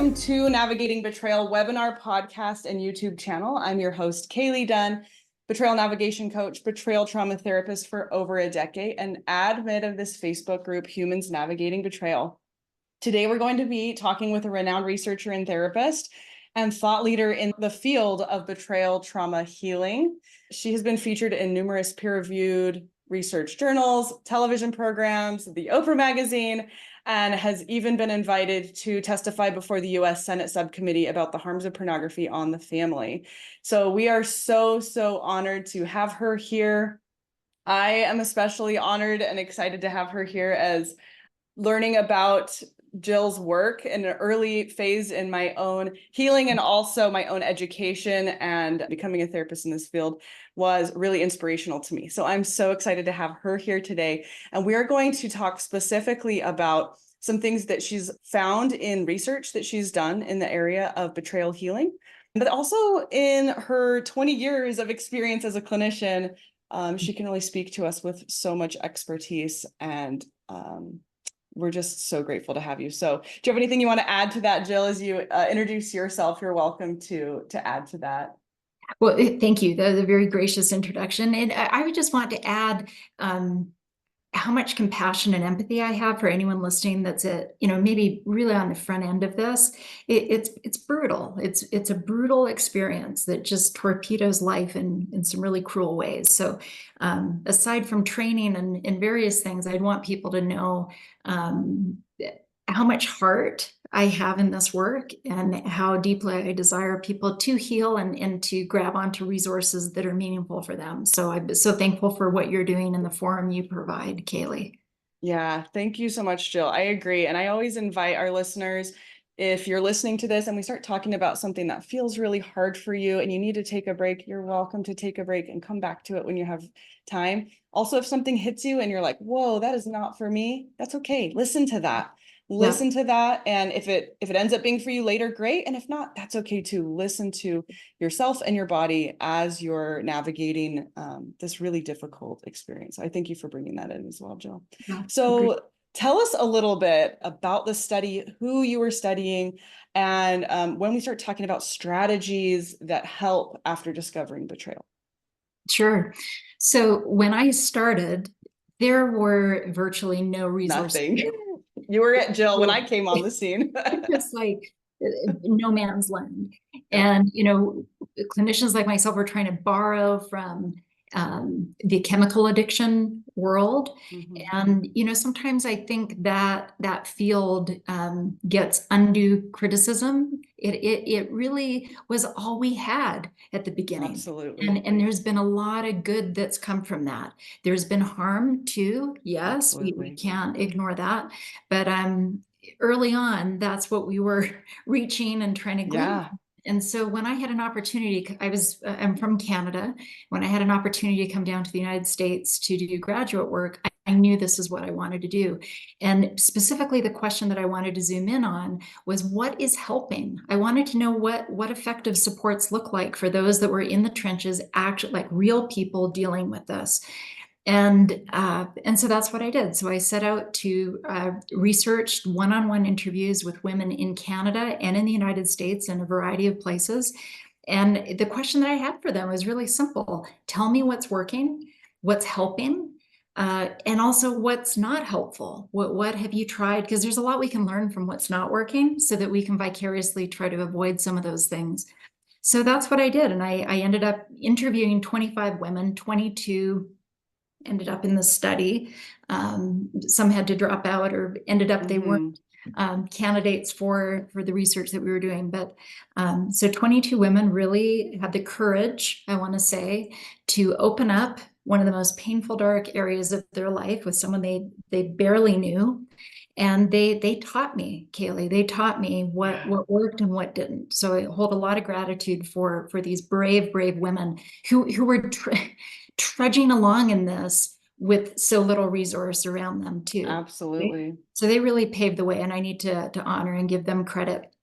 Welcome to Navigating Betrayal webinar, podcast, and YouTube channel. I'm your host, KayLee Dunn, betrayal navigation coach, betrayal trauma therapist for over a decade, and admin of this Facebook group, Humans Navigating Betrayal. Today, we're going to be talking with a renowned researcher and therapist and thought leader in the field of betrayal trauma healing. She has been featured in numerous peer-reviewed research journals, television programs, the Oprah magazine, and has even been invited to testify before the U.S. Senate subcommittee about the harms of pornography on the family. So we are so honored to have her here. I am especially honored and excited to have her here as learning about Jill's work in an early phase in my own healing and also my own education and becoming a therapist in this field was really inspirational to me. So I'm so excited to have her here today. And we are going to talk specifically about some things that she's found in research that she's done in the area of betrayal healing, but also in her 20 years of experience as a clinician. She can really speak to us with so much expertise, and we're just so grateful to have you. So do you have anything you want to add to that, Jill, as you introduce yourself? You're welcome to add to that. Well, thank you. That was a very gracious introduction. And I would just want to add how much compassion and empathy I have for anyone listening that's maybe really on the front end of this. It's brutal. It's a brutal experience that just torpedoes life in some really cruel ways. So aside from training and various things, I'd want people to know how much heart I have in this work and how deeply I desire people to heal and to grab onto resources that are meaningful for them. So I'm so thankful for what you're doing in the forum you provide, KayLee. Yeah, thank you so much, Jill. I agree. And I always invite our listeners, if you're listening to this and we start talking about something that feels really hard for you and you need to take a break, you're welcome to take a break and come back to it when you have time. Also, if something hits you and you're like, whoa, that is not for me, that's okay. Listen to that. Listen to that. And if it ends up being for you later, great. And if not, that's okay too. Listen to yourself and your body as you're navigating this really difficult experience. I thank you for bringing that in as well, Jill. Yeah, so tell us a little bit about the study, who you were studying, and when we start talking about strategies that help after discovering betrayal. Sure. So when I stared, there were virtually no resources. Nothing. You were at Jill when I came on the scene. Just like no man's land. And, clinicians like myself were trying to borrow from the chemical addiction world. And, sometimes I think that field gets undue criticism. It really was all we had at the beginning. Absolutely. And there's been a lot of good that's come from that. There's been harm too. Yes, we can't ignore that. But early on, that's what we were reaching and trying to glean. Yeah. And so when I had an opportunity, I'm from Canada. When I had an opportunity to come down to the United States to do graduate work, I knew this is what I wanted to do. And specifically, the question that I wanted to zoom in on was, what is helping? I wanted to know what effective supports look like for those that were in the trenches, actually like real people dealing with this. And so that's what I did. So I set out to research one-on-one interviews with women in Canada and in the United States in a variety of places. And the question that I had for them was really simple. Tell me what's working, what's helping, and also what's not helpful. What have you tried? Because there's a lot we can learn from what's not working so that we can vicariously try to avoid some of those things. So that's what I did. And I ended up interviewing 25 women, 22 ended up in the study. Some had to drop out or ended up, they weren't candidates for the research that we were doing. But so 22 women really had the courage, I want to say, to open up one of the most painful, dark areas of their life with someone they barely knew. And they taught me, KayLee, they taught me what worked and what didn't. So I hold a lot of gratitude for these brave women who were trudging along in this with so little resource around them too. Absolutely. Right? So they really paved the way, and I need to honor and give them credit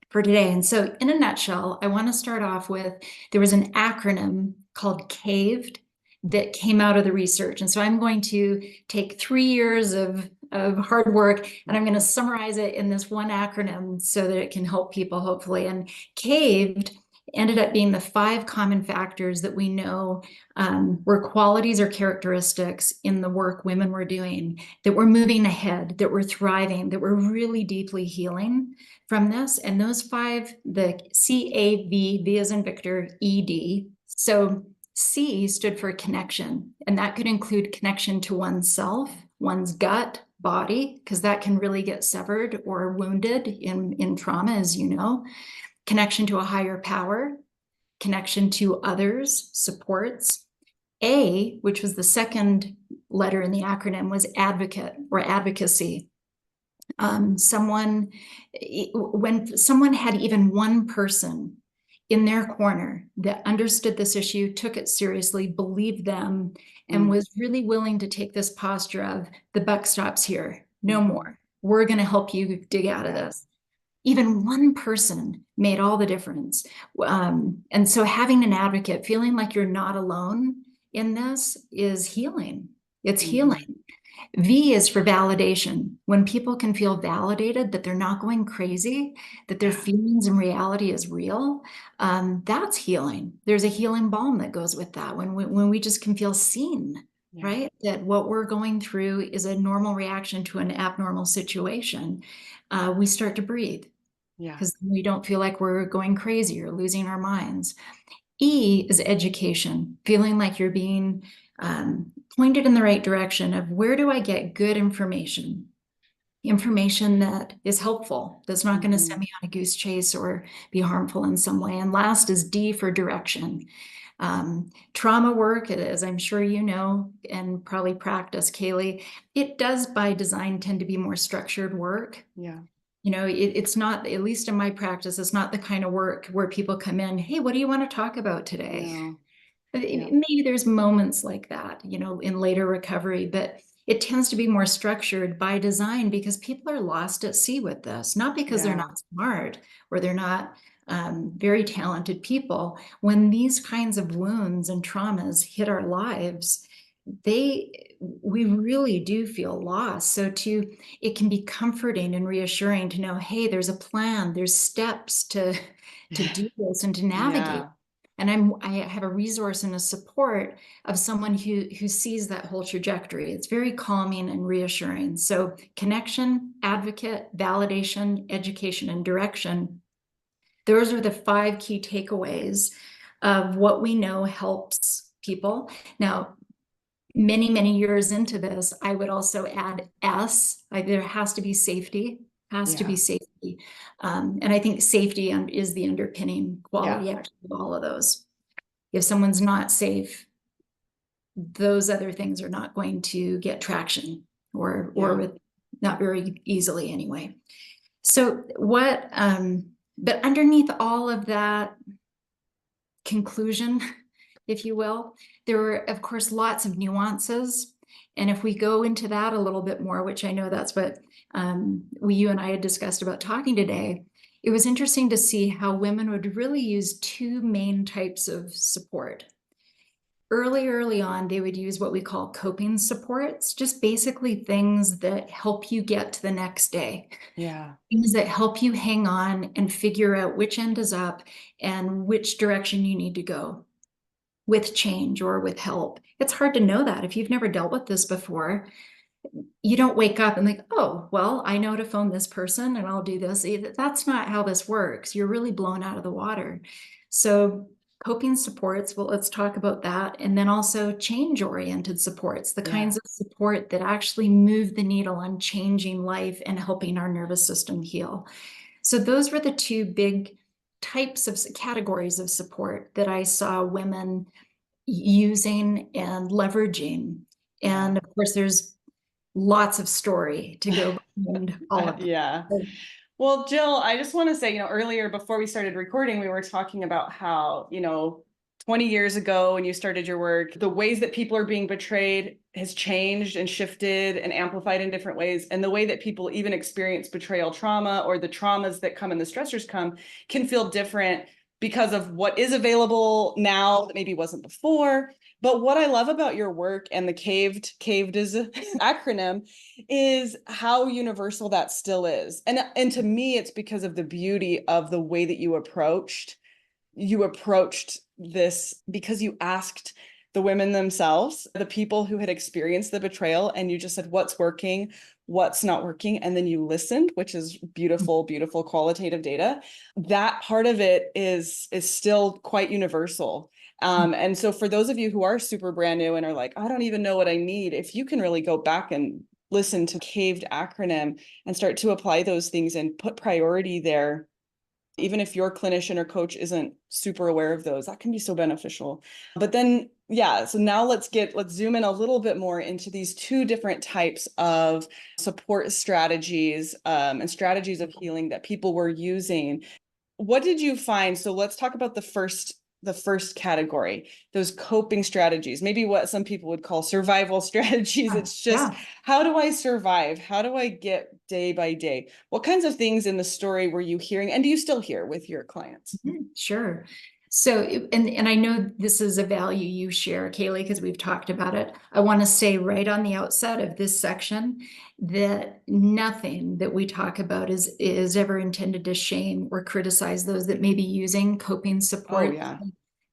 for today. And so in a nutshell, I want to start off with, there was an acronym called CAVED that came out of the research. And so I'm going to take 3 years of of hard work, and I'm going to summarize it in this one acronym so that it can help people, hopefully. And CAVED ended up being the 5 common factors that we know were qualities or characteristics in the work women were doing, that were moving ahead, that were thriving, that were really deeply healing from this. And those 5, the CAV, V as in Victor, ED. So C stood for connection, and that could include connection to oneself, one's gut, body, because that can really get severed or wounded in trauma, as you know. Connection to a higher power, connection to others, supports. A, which was the second letter in the acronym, was advocate or advocacy. When someone had even one person in their corner that understood this issue, took it seriously, believed them, and was really willing to take this posture of, the buck stops here, no more. We're going to help you dig out of this. Even one person made all the difference. And so having an advocate, feeling like you're not alone in this, is healing. It's healing. V is for validation. When people can feel validated that they're not going crazy, that their feelings and reality is real, that's healing. There's a healing balm that goes with that when we just can feel seen, right? That what we're going through is a normal reaction to an abnormal situation. We start to breathe. Because we don't feel like we're going crazy or losing our minds. E is education, feeling like you're being pointed in the right direction of, where do I get good information that is helpful, that's not going to send me on a goose chase or be harmful in some way. And last is D for direction. Trauma work, as I'm sure you know and probably practice, KayLee, it does by design tend to be more structured work. You know, it's not, at least in my practice, it's not the kind of work where people come in, hey, what do you want to talk about today? Maybe there's moments like that, you know, in later recovery, but it tends to be more structured by design because people are lost at sea with this, not because they're not smart or they're not very talented people. When these kinds of wounds and traumas hit our lives, we really do feel lost. So it can be comforting and reassuring to know, hey, there's a plan, there's steps to do this and to navigate. And I have a resource and a support of someone who sees that whole trajectory. It's very calming and reassuring. So connection, advocate, validation, education, and direction. Those are the 5 key takeaways of what we know helps people. Now, many, many years into this, I would also add S. There has to be safety, to be safety. And I think safety is the underpinning quality of all of those. If someone's not safe, those other things are not going to get traction or not very easily anyway. So but underneath all of that conclusion, if you will, there were, of course, lots of nuances. And if we go into that a little bit more, which I know that's what you and I had discussed about talking today, it was interesting to see how women would really use 2 main types of support. Early on, they would use what we call coping supports, just basically things that help you get to the next day. Things that help you hang on and figure out which end is up and which direction you need to go with change or with help. It's hard to know that if you've never dealt with this before. You don't wake up and think, oh, well, I know to phone this person and I'll do this. That's not how this works. You're really blown out of the water. So coping supports, well, let's talk about that. And then also change-oriented supports, the kinds of support that actually move the needle on changing life and helping our nervous system heal. So those were the 2 big types of categories of support that I saw women using and leveraging. And of course, there's lots of story to go behind all of that. Well, Jill, I just want to say, earlier before we started recording, we were talking about how, 20 years ago when you started your work, the ways that people are being betrayed has changed and shifted and amplified in different ways. And the way that people even experience betrayal trauma or the traumas that come and the stressors come can feel different because of what is available now that maybe wasn't before. But what I love about your work and the caved is an acronym, is how universal that still is. And to me, it's because of the beauty of the way that you approached this, because you asked the women themselves, the people who had experienced the betrayal, and you just said, what's working, what's not working, and then you listened, which is beautiful, beautiful qualitative data. That part of it is still quite universal. And so for those of you who are super brand new and are like, I don't even know what I need, if you can really go back and listen to caved acronym and start to apply those things and put priority there, even if your clinician or coach isn't super aware of those, that can be so beneficial. But then, yeah, so now let's zoom in a little bit more into these two different types of support strategies, and strategies of healing that people were using. What did you find? So let's talk about the first category, those coping strategies, maybe what some people would call survival strategies. It's just, how do I survive? How do I get day by day? What kinds of things in the story were you hearing, and do you still hear with your clients? Sure. So, and I know this is a value you share, KayLee, because we've talked about it. I want to say right on the outset of this section that nothing that we talk about is ever intended to shame or criticize those that may be using coping support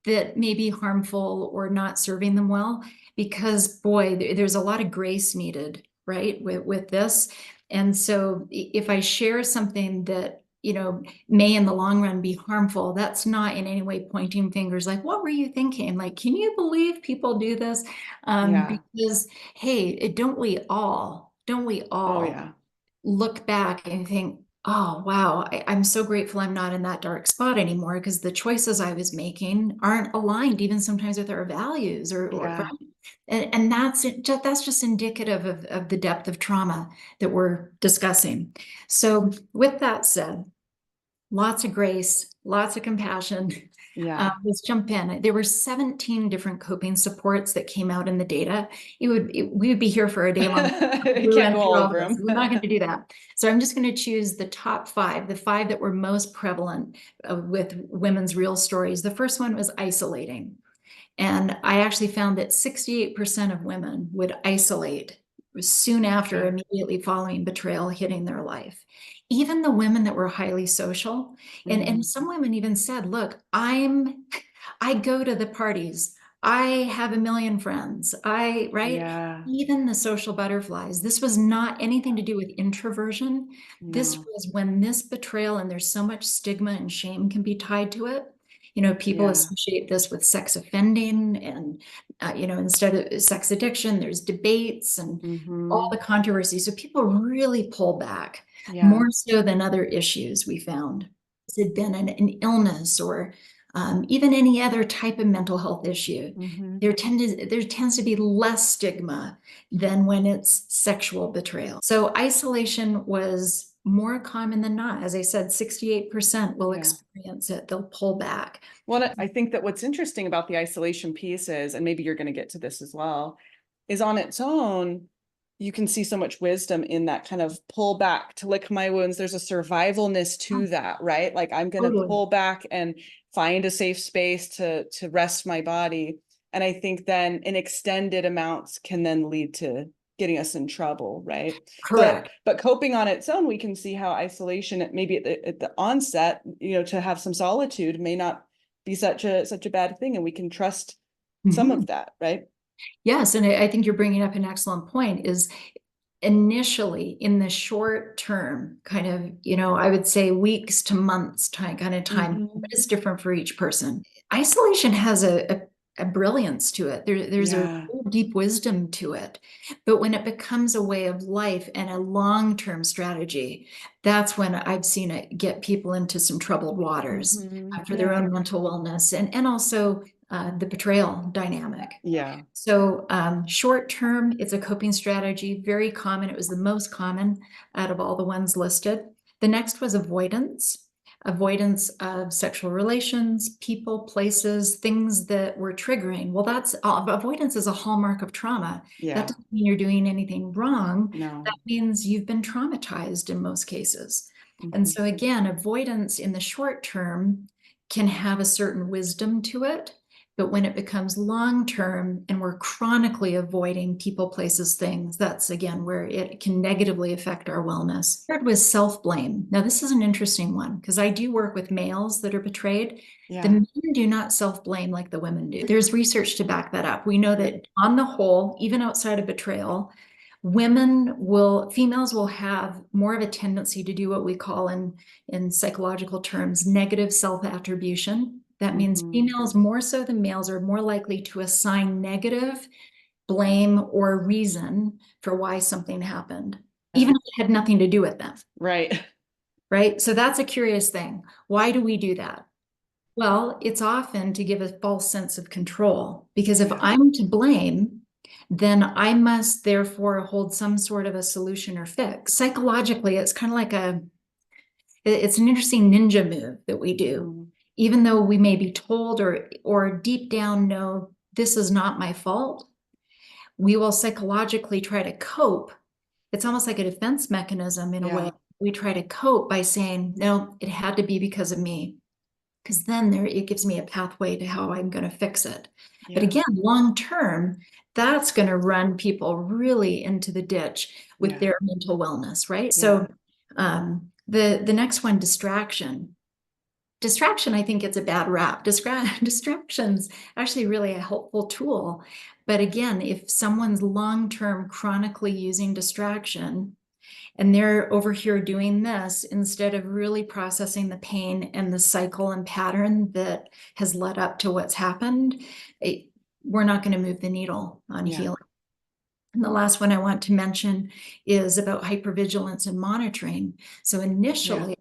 that may be harmful or not serving them well, because boy, there's a lot of grace needed, right, with this. And so if I share something that may in the long run be harmful, that's not in any way pointing fingers like, what were you thinking? Like, can you believe people do this? Because, hey, don't we all look back and think, oh, wow, I'm so grateful I'm not in that dark spot anymore, because the choices I was making aren't aligned even sometimes with our values and that's just indicative of the depth of trauma that we're discussing. So with that said, lots of grace, lots of compassion. Let's jump in. There were 17 different coping supports that came out in the data. We would be here for a day long. Can't go over them. We're not going to do that. So I'm just going to choose the top five, the five that were most prevalent with women's real stories. The first one was isolating. And I actually found that 68% of women would isolate soon after, immediately following betrayal hitting their life. Even the women that were highly social, and some women even said, look, I go to the parties, I have a million friends, even the social butterflies. This was not anything to do with introversion. This was when this betrayal, and there's so much stigma and shame can be tied to it. People associate this with sex offending, and instead of sex addiction, there's debates and all the controversy. So people really pull back more so than other issues we found. It had been an illness or even any other type of mental health issue. There tends to be less stigma than when it's sexual betrayal. So isolation was more common than not. As I said, 68% will experience it. They'll pull back. Well, I think that what's interesting about the isolation piece is, and maybe you're going to get to this as well, is on its own, you can see so much wisdom in that kind of pull back to lick my wounds. There's a survivalness to that, right? Like, I'm going to pull back and find a safe space to rest my body. And I think then in extended amounts can then lead to getting us in trouble, right? Correct. But coping on its own, we can see how isolation, maybe at the onset, to have some solitude may not be such a bad thing, and we can trust some of that, right? Yes, and I think you're bringing up an excellent point. Is initially in the short term, kind of, I would say weeks to months time, but it's different for each person. Isolation has a brilliance to it. There's a deep wisdom to it. But when it becomes a way of life and a long-term strategy, that's when I've seen it get people into some troubled waters for their own mental wellness and also the betrayal dynamic. So short term, it's a coping strategy, very common. It was the most common out of all the ones listed. The next was avoidance of sexual relations, people, places, things that were triggering. Well, avoidance is a hallmark of trauma. That doesn't mean you're doing anything wrong. That means you've been traumatized in most cases. And so again, avoidance in the short term can have a certain wisdom to it, But when it becomes long-term and we're chronically avoiding people, places, things, that's again where it can negatively affect our wellness. Third was self-blame. Now, this is an interesting one because I do work with males that are betrayed. The men do not self-blame like the women do. There's research to back that up. We know that on the whole, even outside of betrayal, females will have more of a tendency to do what we call in psychological terms, negative self-attribution. That means females, more so than males, are more likely to assign negative blame or reason for why something happened, even if it had nothing to do with them. Right. Right. So that's a curious thing. Why do we do that? Well, it's often to give a false sense of control, because if I'm to blame, then I must therefore hold some sort of a solution or fix. Psychologically, it's kind of like it's an interesting ninja move that we do. Even though we may be told or deep down know this is not my fault, we will psychologically try to cope. It's almost like a defense mechanism in a way. We try to cope by saying, no, it had to be because of me, because then it gives me a pathway to how I'm going to fix it. But again, long term, that's going to run people really into the ditch with their mental wellness, right? So the next one, distraction. Distraction, I think, gets a bad rap. Distraction's actually really a helpful tool. But again, if someone's long-term chronically using distraction and they're over here doing this instead of really processing the pain and the cycle and pattern that has led up to what's happened, we're not going to move the needle on healing. And the last one I want to mention is about hypervigilance and monitoring. So initially,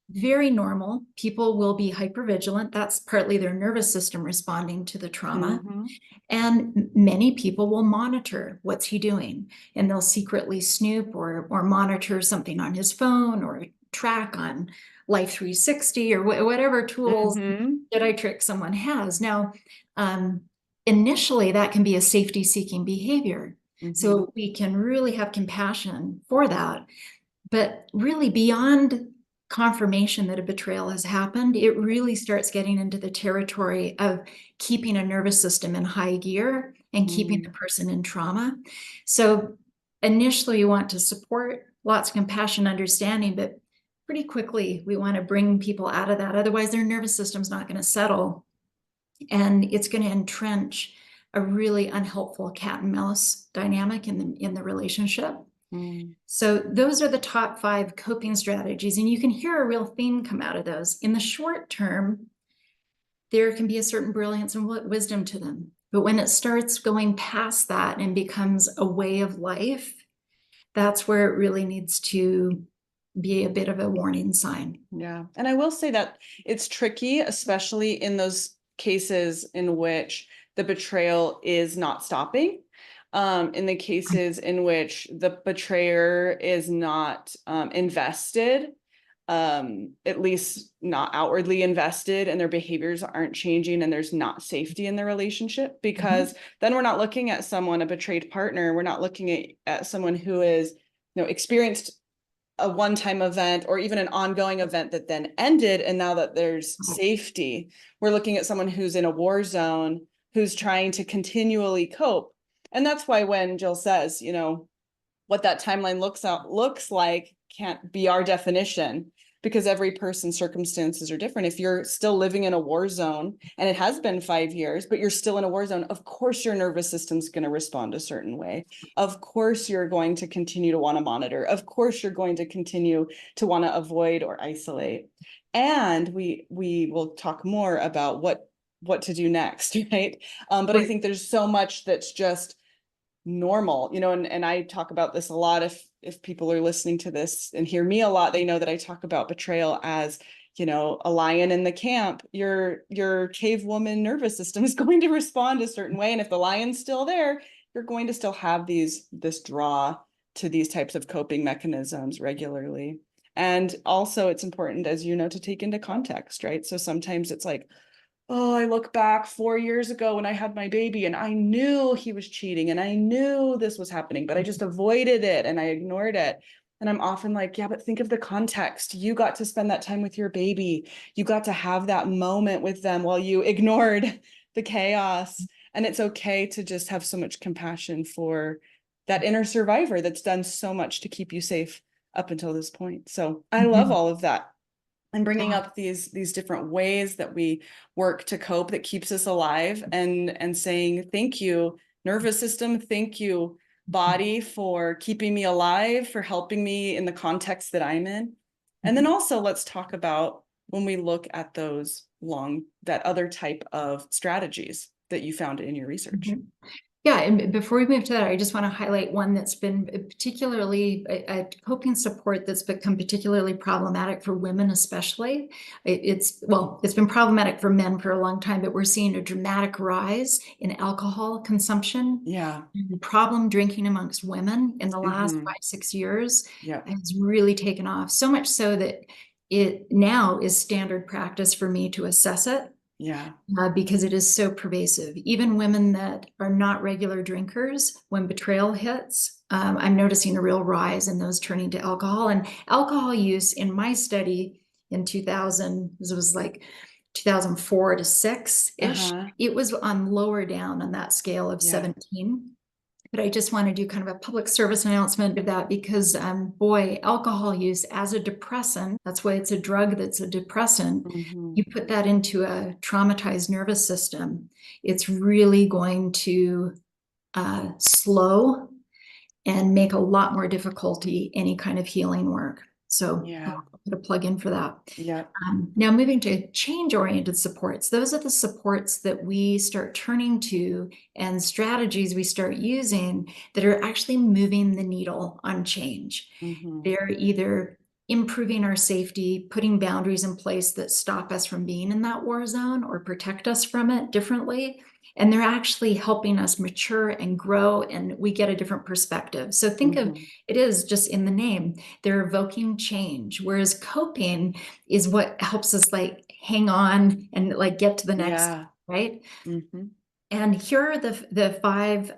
very normal. People will be hypervigilant. That's partly their nervous system responding to the trauma. And many people will monitor what's he doing, and they'll secretly snoop or monitor something on his phone or track on Life 360 or whatever tools that I trick someone has. Now, initially that can be a safety-seeking behavior. So we can really have compassion for that. But really, beyond confirmation that a betrayal has happened, it really starts getting into the territory of keeping a nervous system in high gear and keeping the person in trauma. So initially you want to support, lots of compassion, understanding, but pretty quickly we want to bring people out of that. Otherwise their nervous system's not going to settle, and it's going to entrench a really unhelpful cat and mouse dynamic in the relationship. So those are the top 5 coping strategies, and you can hear a real theme come out of those. In the short term, there can be a certain brilliance and wisdom to them. But when it starts going past that and becomes a way of life, that's where it really needs to be a bit of a warning sign. And I will say that it's tricky, especially in those cases in which the betrayal is not stopping. In the cases in which the betrayer is not invested, at least not outwardly invested, and their behaviors aren't changing, and there's not safety in the relationship, because then we're not looking at someone, a betrayed partner, we're not looking at someone who is, experienced a one-time event or even an ongoing event that then ended, and now that there's safety, we're looking at someone who's in a war zone, who's trying to continually cope. And that's why when Jill says, what that timeline looks like can't be our definition, because every person's circumstances are different. If you're still living in a war zone and it has been 5 years, but you're still in a war zone, of course your nervous system's going to respond a certain way. Of course you're going to continue to want to monitor. Of course you're going to continue to want to avoid or isolate. And we will talk more about what to do next, right? But I think there's so much that's just normal, and I talk about this a lot. If people are listening to this and hear me a lot, they know that I talk about betrayal as, a lion in the camp. Your cave woman nervous system is going to respond a certain way. And if the lion's still there, you're going to still have this draw to these types of coping mechanisms regularly. And also it's important, as to take into context, right? So sometimes it's like, oh, I look back 4 years ago when I had my baby and I knew he was cheating and I knew this was happening, but I just avoided it and I ignored it. And I'm often like, yeah, but think of the context. You got to spend that time with your baby. You got to have that moment with them while you ignored the chaos. And it's okay to just have so much compassion for that inner survivor that's done so much to keep you safe up until this point. So I love all of that. And bringing up these different ways that we work to cope that keeps us alive, and saying, thank you, nervous system, thank you, body, for keeping me alive, for helping me in the context that I'm in. And then also let's talk about when we look at that other type of strategies that you found in your research. Yeah, and before we move to that, I just want to highlight one that's been particularly a coping support that's become particularly problematic for women, especially. It's been problematic for men for a long time, but we're seeing a dramatic rise in alcohol consumption. Yeah. The problem drinking amongst women in the last 5-6 years has really taken off, so much so that it now is standard practice for me to assess it. Yeah. Because it is so pervasive. Even women that are not regular drinkers, when betrayal hits, I'm noticing a real rise in those turning to alcohol. And alcohol use in my study in 2000, it was like 2004 to 6-ish, it was on lower down on that scale of 17. But I just want to do kind of a public service announcement of that, because boy, alcohol use as a depressant, that's why it's a drug that's a depressant. You put that into a traumatized nervous system, it's really going to slow and make a lot more difficulty any kind of healing work. So I'll put a plug in for that. Now moving to change-oriented supports, those are the supports that we start turning to and strategies we start using that are actually moving the needle on change. They're either improving our safety, putting boundaries in place that stop us from being in that war zone or protect us from it differently. And they're actually helping us mature and grow, and we get a different perspective. So think of it is just in the name, they're evoking change, whereas coping is what helps us like hang on and like get to the next, right? And here are the 5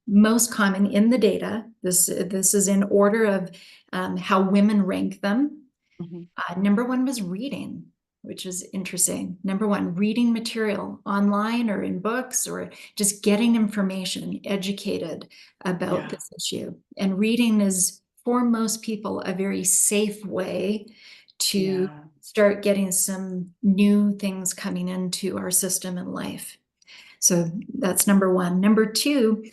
most common in the data. This is in order of how women rank them. Number 1 was reading, which is interesting. Number 1, reading material online or in books, or just getting information, educated about this issue. And reading is, for most people, a very safe way to start getting some new things coming into our system and life. So that's number 1. Number 2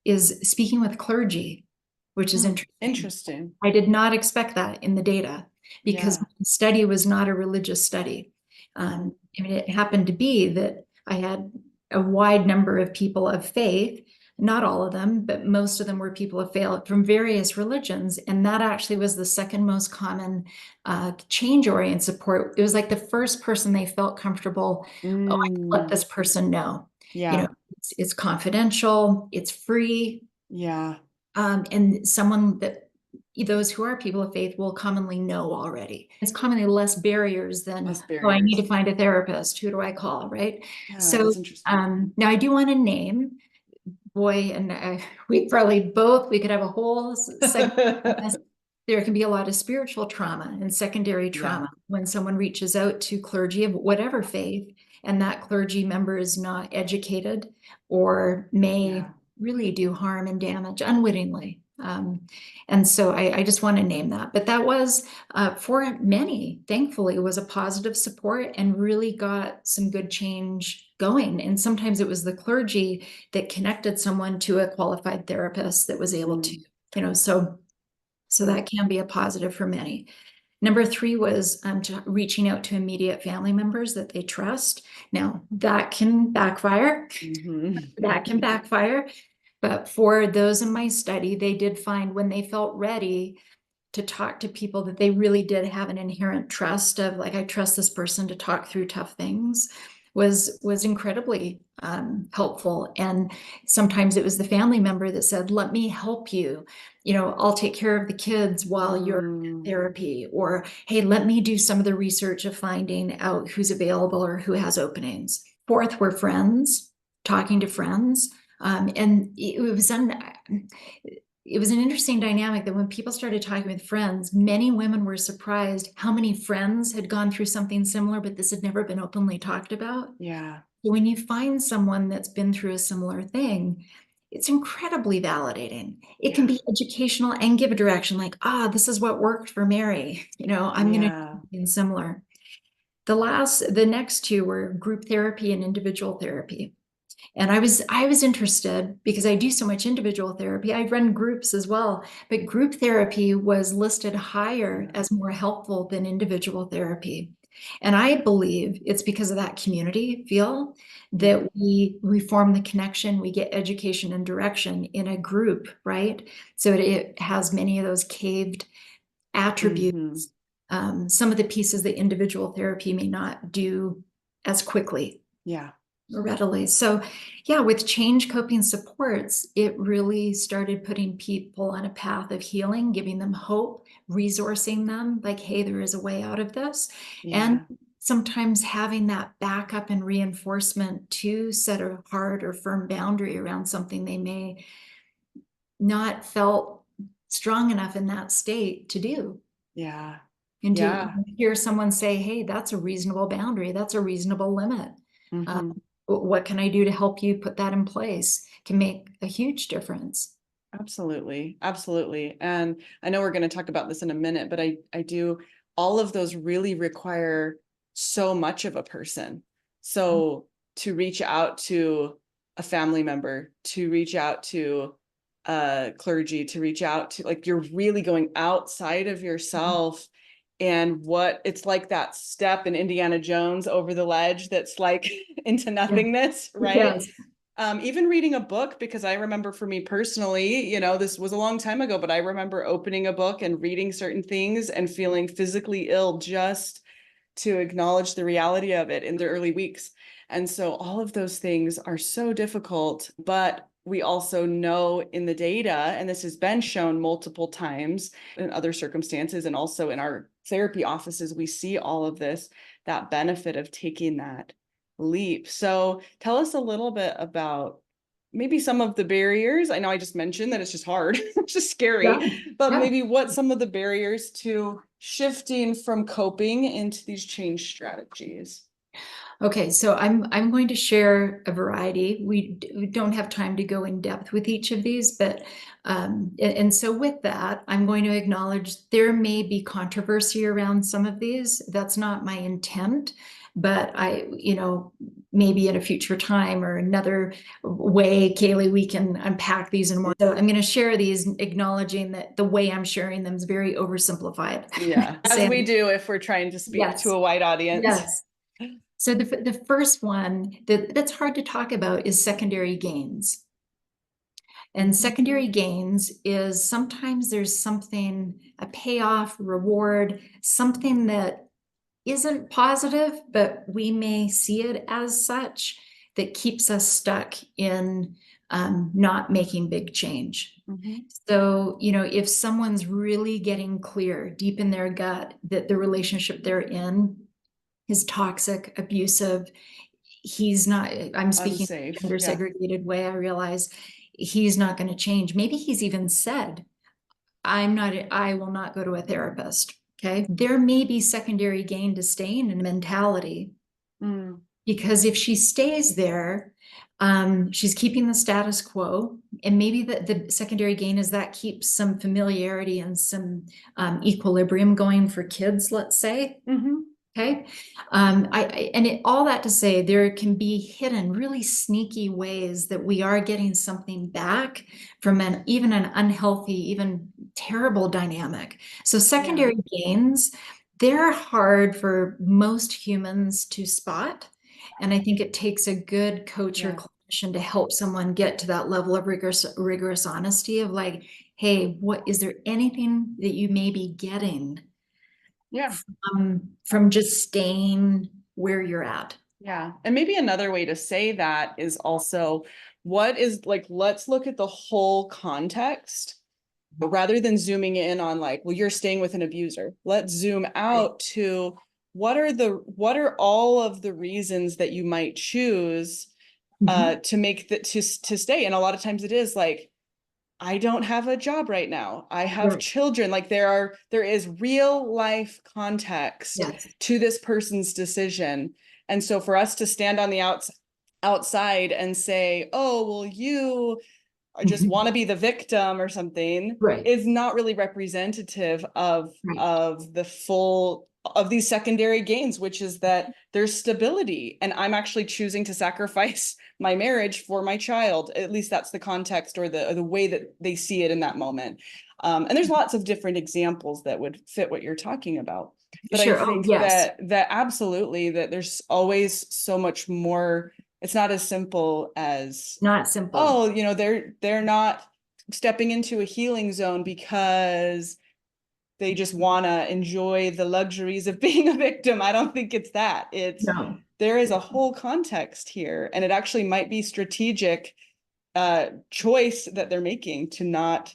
is speaking with clergy, which is interesting. I did not expect that in the data, because the study was not a religious study. I mean, it happened to be that I had a wide number of people of faith, not all of them, but most of them were people of faith from various religions. And that actually was the second most common change-oriented support. It was like the first person they felt comfortable, I can let this person know. You know, it's confidential, it's free. And someone that those who are people of faith will commonly know already. It's commonly less barriers than, oh, I need to find a therapist. Who do I call, right? So now I do want to name, boy, and we could have a whole segment. There can be a lot of spiritual trauma and secondary trauma when someone reaches out to clergy of whatever faith, and that clergy member is not educated or may really do harm and damage unwittingly. And so I just want to name that. But that was, for many, thankfully, was a positive support and really got some good change going. And sometimes it was the clergy that connected someone to a qualified therapist that was able to, so that can be a positive for many. Number 3 was reaching out to immediate family members that they trust. Now, that can backfire. That can backfire. But for those in my study, they did find when they felt ready to talk to people that they really did have an inherent trust of, like, I trust this person to talk through tough things, was incredibly helpful. And sometimes it was the family member that said, let me help you. I'll take care of the kids while you're in therapy, or, hey, let me do some of the research of finding out who's available or who has openings. 4th were friends, talking to friends. And it was an interesting dynamic that when people started talking with friends, many women were surprised how many friends had gone through something similar, but this had never been openly talked about. So when you find someone that's been through a similar thing, it's incredibly validating. It can be educational and give a direction like, this is what worked for Mary. I'm going to do something similar. The next two were group therapy and individual therapy. And I was interested because I do so much individual therapy. I run groups as well, but group therapy was listed higher as more helpful than individual therapy. And I believe it's because of that community feel that we form the connection, we get education and direction in a group, right? So it has many of those caved attributes, some of the pieces that individual therapy may not do as quickly. Readily. So yeah, with change coping supports, it really started putting people on a path of healing, giving them hope, resourcing them like, hey, there is a way out of this. And sometimes having that backup and reinforcement to set a hard or firm boundary around something they may not felt strong enough in that state to do. And to hear someone say, hey, that's a reasonable boundary. That's a reasonable limit. What can I do to help you put that in place can make a huge difference. Absolutely. Absolutely. And I know we're going to talk about this in a minute, but I do, all of those really require so much of a person. So to reach out to a family member, to reach out to clergy, to reach out to, like, you're really going outside of yourself. And what it's like that step in Indiana Jones over the ledge that's like into nothingness, right? Even reading a book, because I remember for me personally, this was a long time ago, but I remember opening a book and reading certain things and feeling physically ill just to acknowledge the reality of it in the early weeks. And so all of those things are so difficult, but we also know in the data, and this has been shown multiple times in other circumstances, and also in our therapy offices, we see all of this, that benefit of taking that leap. So tell us a little bit about maybe some of the barriers. I know I just mentioned that it's just hard, it's just scary, but maybe what some of the barriers to shifting from coping into these change strategies. Okay, so I'm going to share a variety. We don't have time to go in depth with each of these, but and so with that, I'm going to acknowledge there may be controversy around some of these. That's not my intent, but maybe in a future time or another way, KayLee, we can unpack these and more. So I'm going to share these, acknowledging that the way I'm sharing them is very oversimplified. Yeah, as we do if we're trying to speak to a wide audience. So the first one that's hard to talk about is secondary gains. And secondary gains is sometimes there's something, a payoff, reward, something that isn't positive, but we may see it as such, that keeps us stuck in not making big change. So, if someone's really getting clear deep in their gut that the relationship they're in is toxic, abusive, he's not, I'm speaking in a gender segregated way, I realize he's not going to change. Maybe he's even said, I will not go to a therapist. Okay. There may be secondary gain to staying in mentality, because if she stays there, she's keeping the status quo, and maybe the secondary gain is that keeps some familiarity and some equilibrium going for kids, let's say. Okay. All that to say, there can be hidden, really sneaky ways that we are getting something back from even an unhealthy, even terrible dynamic. So secondary gains, they're hard for most humans to spot. And I think it takes a good coach or clinician to help someone get to that level of rigorous honesty of like, hey, is there anything that you may be getting from just staying where you're at? And maybe another way to say that is also, let's look at the whole context, but rather than zooming in on you're staying with an abuser, let's zoom out to what are all of the reasons that you might choose to make to stay. And a lot of times it is like, I don't have a job right now. I have children. There is real life context to this person's decision. And so for us to stand on the outside outside and say, oh, well, you just want to be the victim or something, Right. is not really representative of the full of these secondary gains, which is that there's stability, and I'm actually choosing to sacrifice my marriage for my child. At least that's the context or the way that they see it in that moment. And there's lots of different examples that would fit what you're talking about. But I Sure. Oh, think yes. that absolutely, that there's always so much more. It's not as simple as, Not simple. oh, you know, they're not stepping into a healing zone because they just want to enjoy the luxuries of being a victim. I don't think it's that. It's No. There is a whole context here, and it actually might be strategic choice that they're making to not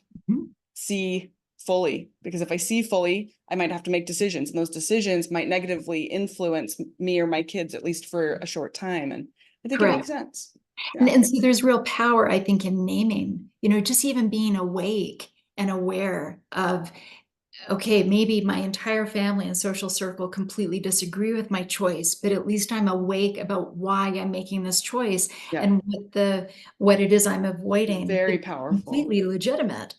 see fully, because if I see fully, I might have to make decisions, and those decisions might negatively influence me or my kids, at least for a short time. And I think it makes sense. Yeah. And so there's real power, I think, in naming, just even being awake and aware of, okay, maybe my entire family and social circle completely disagree with my choice, but at least I'm awake about why I'm making this choice and what it is I'm avoiding. Very powerful. Completely legitimate.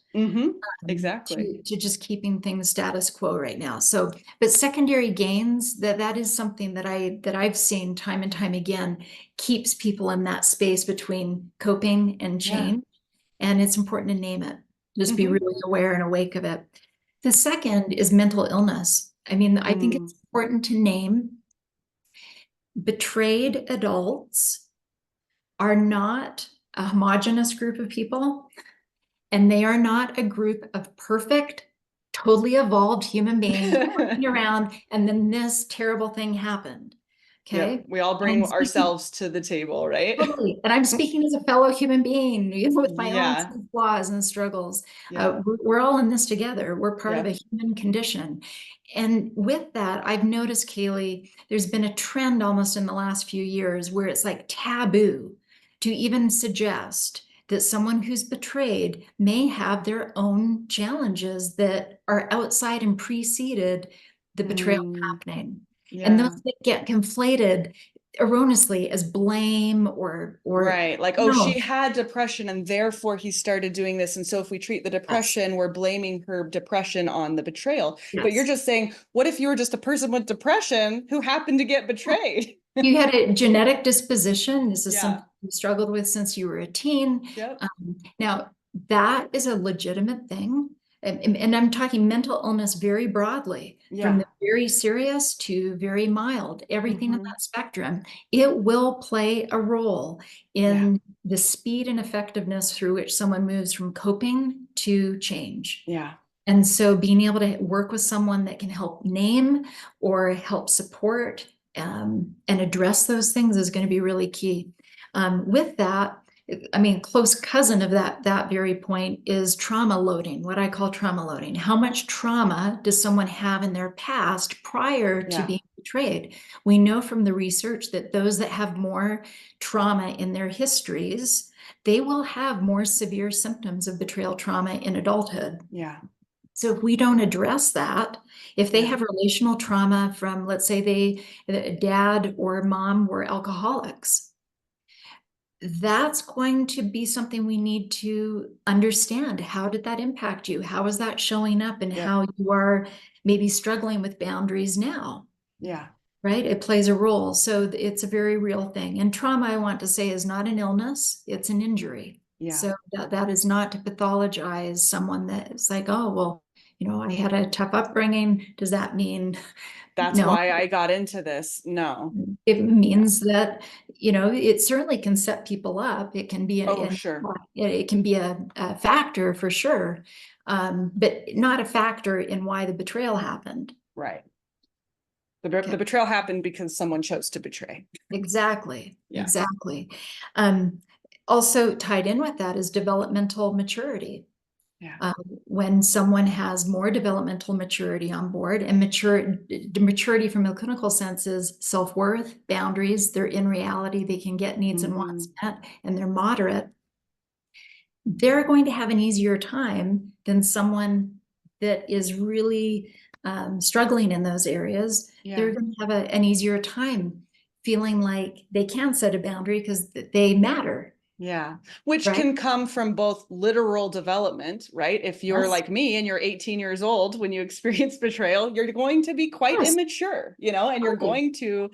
Exactly. To just keeping things status quo right now. So, but secondary gains, that is something that I've seen time and time again, keeps people in that space between coping and change. And it's important to name it. Just be really aware and awake of it. The second is mental illness. I mean, I think it's important to name betrayed adults are not a homogenous group of people. And they are not a group of perfect, totally evolved human beings walking around, and then this terrible thing happened. Okay. Yep. We all bring ourselves to the table, right? Totally. And I'm speaking as a fellow human being, with my own flaws and struggles. We're all in this together. We're part of a human condition. And with that, I've noticed, KayLee, there's been a trend almost in the last few years where it's like taboo to even suggest that someone who's betrayed may have their own challenges that are outside and preceded the betrayal happening. And those that get conflated erroneously as blame or right, like, oh, she had depression and therefore he started doing this, and so if we treat the depression, we're blaming her depression on the betrayal. But you're just saying, what if you were just a person with depression who happened to get betrayed? You had a genetic disposition. This is something you struggled with since you were a teen. Now, that is a legitimate thing. And I'm talking mental illness very broadly, from the very serious to very mild, everything in that spectrum. It will play a role in the speed and effectiveness through which someone moves from coping to change. And so being able to work with someone that can help name or help support and address those things is going to be really key. With that, I mean, close cousin of that very point is trauma loading, what I call trauma loading. How much trauma does someone have in their past prior to being betrayed? We know from the research that those that have more trauma in their histories, they will have more severe symptoms of betrayal trauma in adulthood. So if we don't address that, if they have relational trauma from, let's say dad or mom were alcoholics, that's going to be something we need to understand. How did that impact you? How is that showing up, and how you are maybe struggling with boundaries now? Right? It plays a role. So it's a very real thing. And trauma, I want to say, is not an illness, it's an injury. So that is not to pathologize someone that is like, oh, well, I had a tough upbringing. Does that mean that's why I got into this? No. It means that, it certainly can set people up. It can be it can be a factor for sure, but not a factor in why the betrayal happened. Right. The betrayal happened because someone chose to betray. Exactly. Exactly. Also tied in with that is developmental maturity. When someone has more developmental maturity on board, and maturity from a clinical sense is self-worth, boundaries, they're in reality, they can get needs and wants met, and they're moderate, they're going to have an easier time than someone that is really struggling in those areas. They're going to have an easier time feeling like they can set a boundary because they matter. Yeah, which Right? can come from both literal development, right? If you're Yes. like me and you're 18 years old when you experience betrayal, you're going to be quite Yes. immature, and you're Totally. going to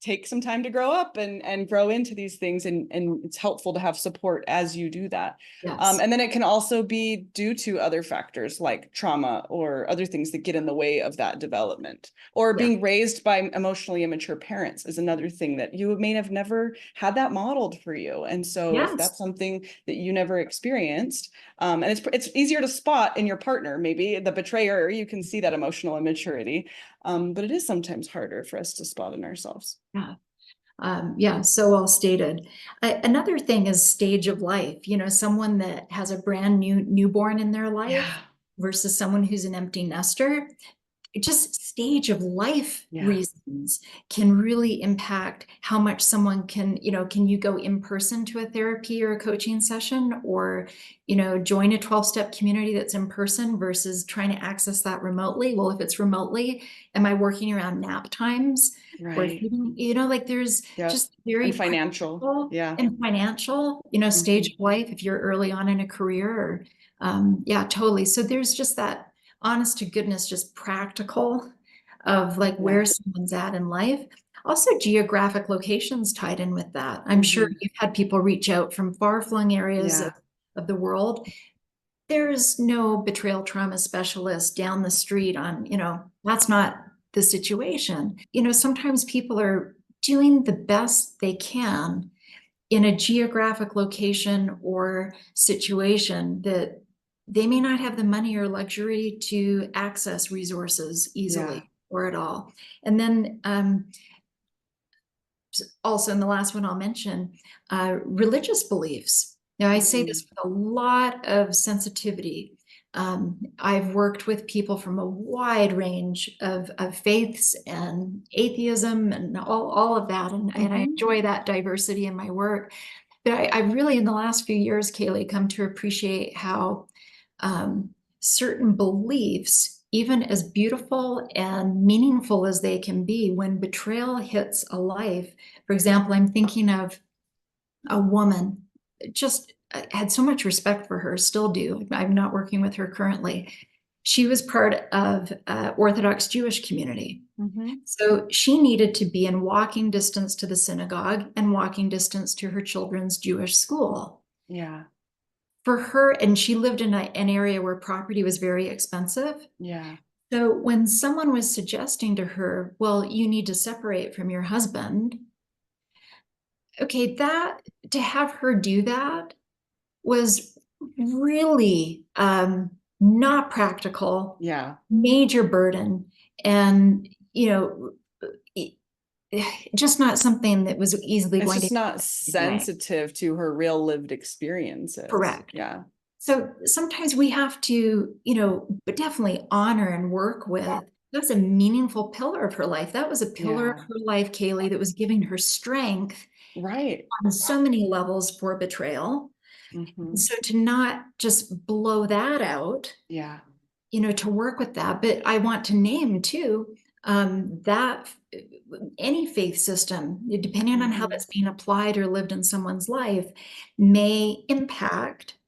take some time to grow up and grow into these things, and it's helpful to have support as you do that. Yes. And then it can also be due to other factors like trauma or other things that get in the way of that development, or Yeah. being raised by emotionally immature parents is another thing that you may have never had that modeled for you. And so if Yes. that's something that you never experienced, and it's easier to spot in your partner, maybe the betrayer, you can see that emotional immaturity, but it is sometimes harder for us to spot in ourselves. Yeah. Yeah, so well stated. Another thing is stage of life, someone that has a brand new newborn in their life Yeah. versus someone who's an empty nester. Just stage of life Yeah. reasons can really impact how much someone can you go in person to a therapy or a coaching session, or join a 12-step community that's in person versus trying to access that remotely. Well, if it's remotely, am I working around nap times or Right. feeding, like there's Yeah. just very And financial. practical Yeah. and financial, stage of life if you're early on in a career, or yeah, totally. So there's just that honest to goodness, just practical of like Yeah. where someone's at in life. Also, geographic locations tied in with that. I'm sure you've had people reach out from far-flung areas Yeah. of the world. There's no betrayal trauma specialist down the street on, that's not the situation. Sometimes people are doing the best they can in a geographic location or situation that they may not have the money or luxury to access resources Yeah. easily or at all. And then also, in the last one I'll mention, religious beliefs. Now, I say this with a lot of sensitivity. I've worked with people from a wide range of faiths and atheism and all of that, and I enjoy that diversity in my work. But I really, in the last few years, KayLee, come to appreciate how certain beliefs, even as beautiful and meaningful as they can be, when betrayal hits a life. For example, I'm thinking of a woman, just had so much respect for her, still do. I'm not working with her currently. She was part of Orthodox Jewish community. So she needed to be in walking distance to the synagogue and walking distance to her children's Jewish school. Yeah. For her, and she lived in an area where property was very expensive. Yeah. So when someone was suggesting to her, well, you need to separate from your husband, okay, that to have her do that was really not practical, Yeah. major burden, and just not something that was easily It's going to just not happen. sensitive to her real lived experiences. Correct. Yeah. So sometimes we have to, but definitely honor and work with. That's a meaningful pillar of her life. That was a pillar of Yeah. her life, KayLee, that was giving her strength Right. on so many levels for betrayal. So to not just blow that out, Yeah. to work with that. But I want to name too, that any faith system, depending on how that's being applied or lived in someone's life, may impact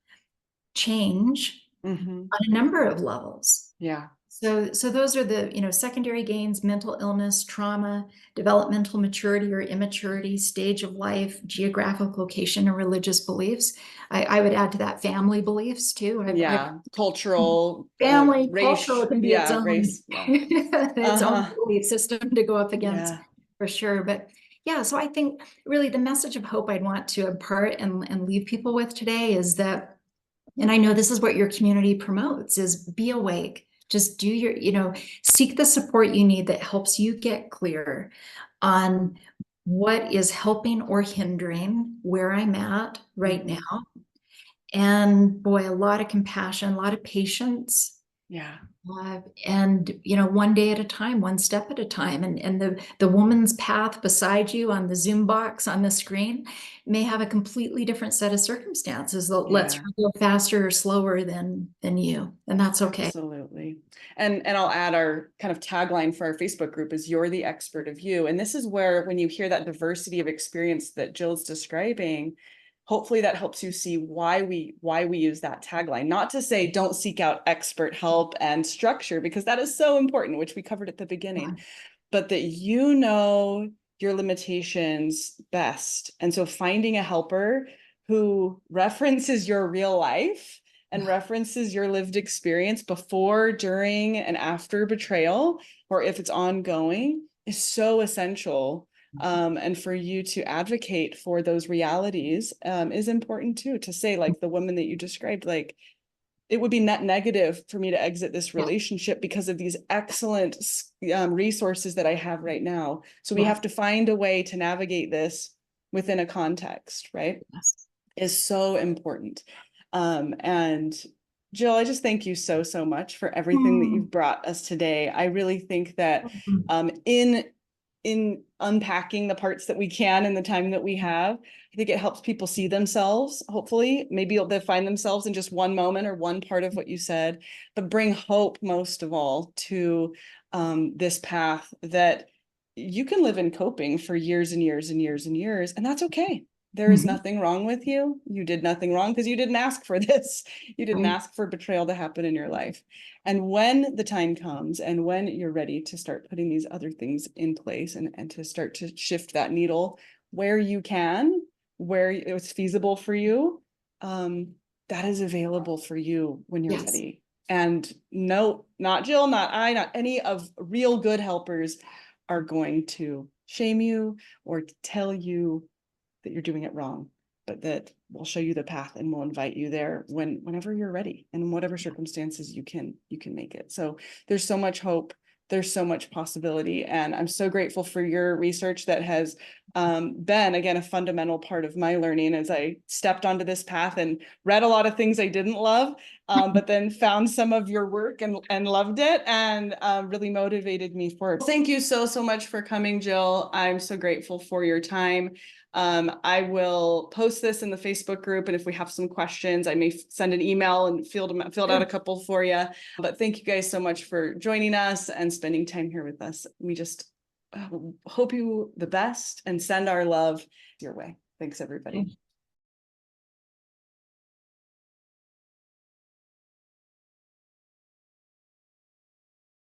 change on a number of levels. Yeah. So those are the, secondary gains: mental illness, trauma, developmental maturity or immaturity, stage of life, geographic location, and religious beliefs. I would add to that family beliefs too. Yeah. Cultural, Family, race. cultural can be its Yeah. own Race. Yeah. its own belief system to go up against, Yeah. for sure. But yeah, so I think really the message of hope I'd want to impart and leave people with today is that, and I know this is what your community promotes, is be awake. Just do your, seek the support you need that helps you get clear on what is helping or hindering where I'm at right now. And boy, a lot of compassion, a lot of patience, Yeah. And one day at a time, one step at a time, and the woman's path beside you on the Zoom box on the screen may have a completely different set of circumstances that lets her go faster or slower than you, and that's okay. Absolutely. And I'll add, our kind of tagline for our Facebook group is "You're the expert of you." And this is where, when you hear that diversity of experience that Jill's describing, hopefully that helps you see why we use that tagline. Not to say don't seek out expert help and structure, because that is so important, which we covered at the beginning, but that your limitations best. And so finding a helper who references your real life and references your lived experience before, during, and after betrayal, or if it's ongoing, is so essential. And for you to advocate for those realities is important too, to say, like the woman that you described, like, it would be net negative for me to exit this relationship because of these excellent resources that I have right now. So we have to find a way to navigate this within a context, right? Yes. Is so important. And Jill, I just thank you so much for everything that you've brought us today. I really think that in unpacking the parts that we can in the time that we have, I think it helps people see themselves. Hopefully, maybe they'll find themselves in just one moment or one part of what you said, but bring hope most of all to this path that you can live in coping for years and years and years and years, and that's okay. There is nothing wrong with you. You did nothing wrong because you didn't ask for this. You didn't ask for betrayal to happen in your life. And when the time comes, and when you're ready to start putting these other things in place, and to start to shift that needle where you can, where it's feasible for you, that is available for you when you're ready. And no, not Jill, not I, not any of real good helpers are going to shame you or tell you that you're doing it wrong, but that we'll show you the path and we'll invite you there whenever you're ready, and in whatever circumstances you can make it. So there's so much hope. There's so much possibility. And I'm so grateful for your research that has been, again, a fundamental part of my learning as I stepped onto this path and read a lot of things I didn't love, but then found some of your work and loved it, and really motivated me forward. Thank you so much for coming, Jill. I'm so grateful for your time. I will post this in the Facebook group, and if we have some questions, I may send an email and filled out a couple for you. But thank you guys so much for joining us and spending time here with us. We just hope you the best and send our love your way. Thanks, everybody.